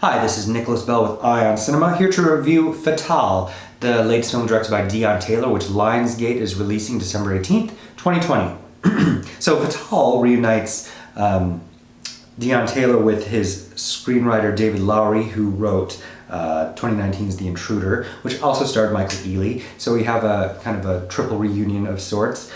Hi, this is Nicholas Bell with IONCINEMA, here to review Fatale, the latest film directed by Deon, which Lionsgate is releasing December 18th, 2020. So Fatale reunites Deon with his screenwriter David Lowery, who wrote 2019's The Intruder, which also starred Michael Ealy. So we have a kind of a triple reunion of sorts.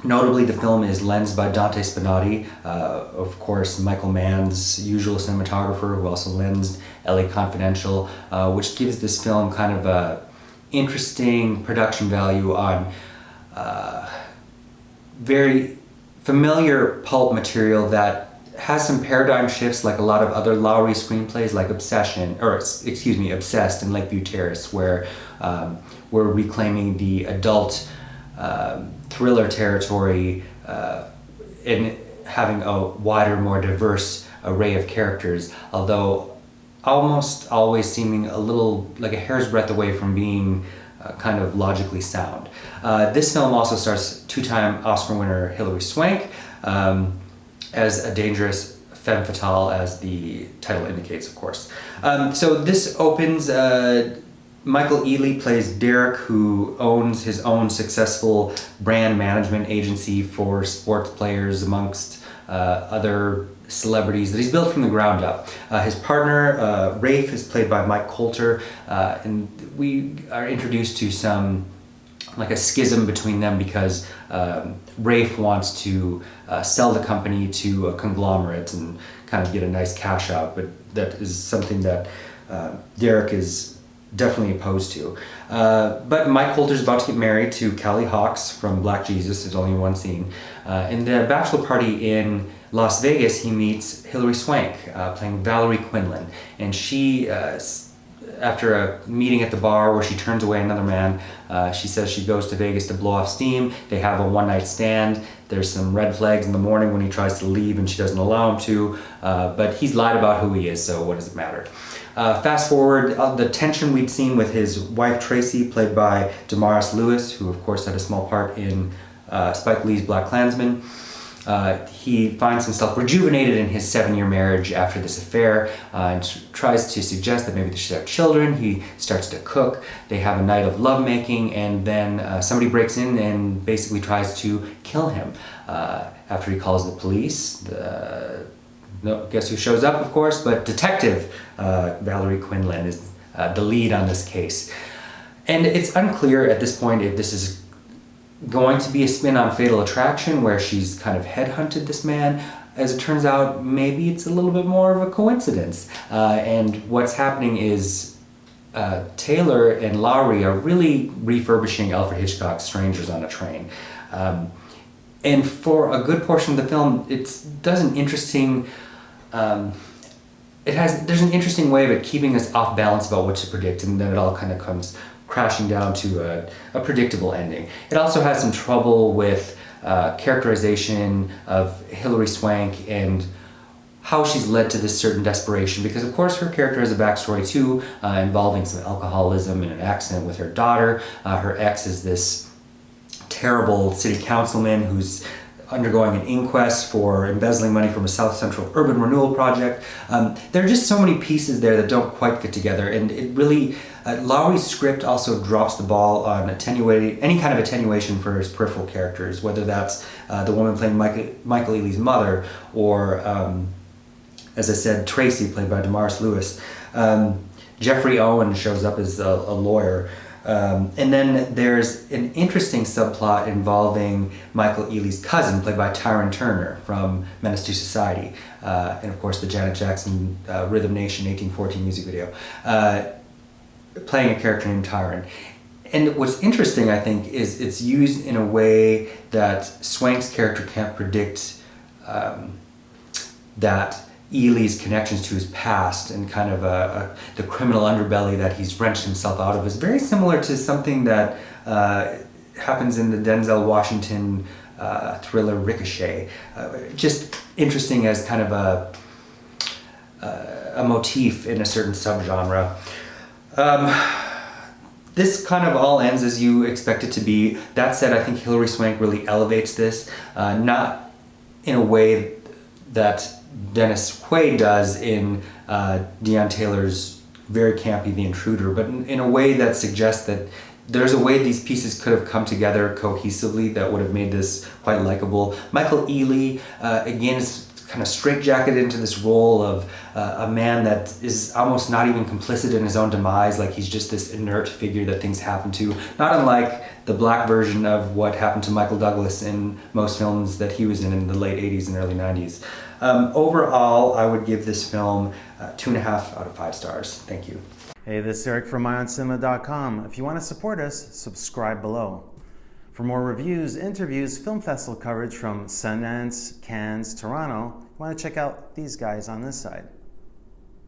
Notably, the film is lensed by Dante Spinotti, of course, Michael Mann's usual cinematographer, who also lensed LA Confidential, which gives this film kind of a interesting production value on very familiar pulp material that has some paradigm shifts, like a lot of other Lowery screenplays, like Obsessed and Lakeview Terrace, where we're reclaiming the adult thriller territory and having a wider, more diverse array of characters, although almost always seeming a little like a hair's breadth away from being kind of logically sound. This film also stars two-time Oscar winner Hilary Swank as a dangerous femme fatale, as the title indicates, of course. So this opens, Michael Ealy plays Derek, who owns his own successful brand management agency for sports players amongst other celebrities that he's built from the ground up. His partner, Rafe, is played by Mike Colter, and we are introduced to some, like a schism between them, because Rafe wants to sell the company to a conglomerate and kind of get a nice cash out, but that is something that Derek is definitely opposed to. But Mike Colter's about to get married to Callie Hawks from Black Jesus. There's only one scene. In the bachelor party in Las Vegas, he meets Hilary Swank, playing Valerie Quinlan. And she, after a meeting at the bar where she turns away another man, she says she goes to Vegas to blow off steam. They have a one-night stand. There's some red flags in the morning when he tries to leave and she doesn't allow him to, but he's lied about who he is, so what does it matter? Fast forward, the tension we'd seen with his wife Tracy, played by Damaris Lewis, who of course had a small part in Spike Lee's BlacKkKlansman. He finds himself rejuvenated in his 7-year marriage after this affair, and tries to suggest that maybe they should have children. He starts to cook. They have a night of lovemaking, and then somebody breaks in and basically tries to kill him. After he calls the police, guess who shows up, of course, but Detective Valerie Quinlan is the lead on this case. And it's unclear at this point if this is going to be a spin on Fatal Attraction, where she's kind of headhunted this man. As it turns out, maybe it's a little bit more of a coincidence. And what's happening is Taylor and Lowery are really refurbishing Alfred Hitchcock's Strangers on a Train. And for a good portion of the film, it does an interesting, there's an interesting way of it keeping us off balance about what to predict, and then it all kind of comes crashing down to a predictable ending. It also has some trouble with characterization of Hilary Swank and how she's led to this certain desperation, because of course her character has a backstory too, involving some alcoholism and an accident with her daughter. Her ex is this terrible city councilman who's undergoing an inquest for embezzling money from a South Central urban renewal project. There are just so many pieces there that don't quite fit together, and it really, Lowery's script also drops the ball on any kind of attenuation for his peripheral characters, whether that's the woman playing Michael Ealy's mother, or, as I said, Tracy, played by Damaris Lewis. Jeffrey Owen shows up as a lawyer. And then there's an interesting subplot involving Michael Ealy's cousin, played by Tyrin Turner from Menace to Society, and of course the Janet Jackson Rhythm Nation 1814 music video, playing a character named Tyrin. And what's interesting, I think, is it's used in a way that Swank's character can't predict that Ealy's connections to his past and kind of the criminal underbelly that he's wrenched himself out of is very similar to something that happens in the Denzel Washington thriller Ricochet. Just interesting as kind of a motif in a certain subgenre. This kind of all ends as you expect it to be. That said, I think Hilary Swank really elevates this, not in a way that Dennis Quaid does in Deon Taylor's very campy The Intruder, but in a way that suggests that there's a way these pieces could have come together cohesively that would have made this quite likable. Michael Ealy, again, is kind of straitjacketed into this role of a man that is almost not even complicit in his own demise, like he's just this inert figure that things happen to, not unlike the black version of what happened to Michael Douglas in most films that he was in the late 80s and early 90s. Overall, I would give this film 2.5 out of 5 stars. Thank you. Hey, this is Eric from IONCINEMA.com. If you want to support us, subscribe below. For more reviews, interviews, film festival coverage from Sundance, Cannes, Toronto, you want to check out these guys on this side.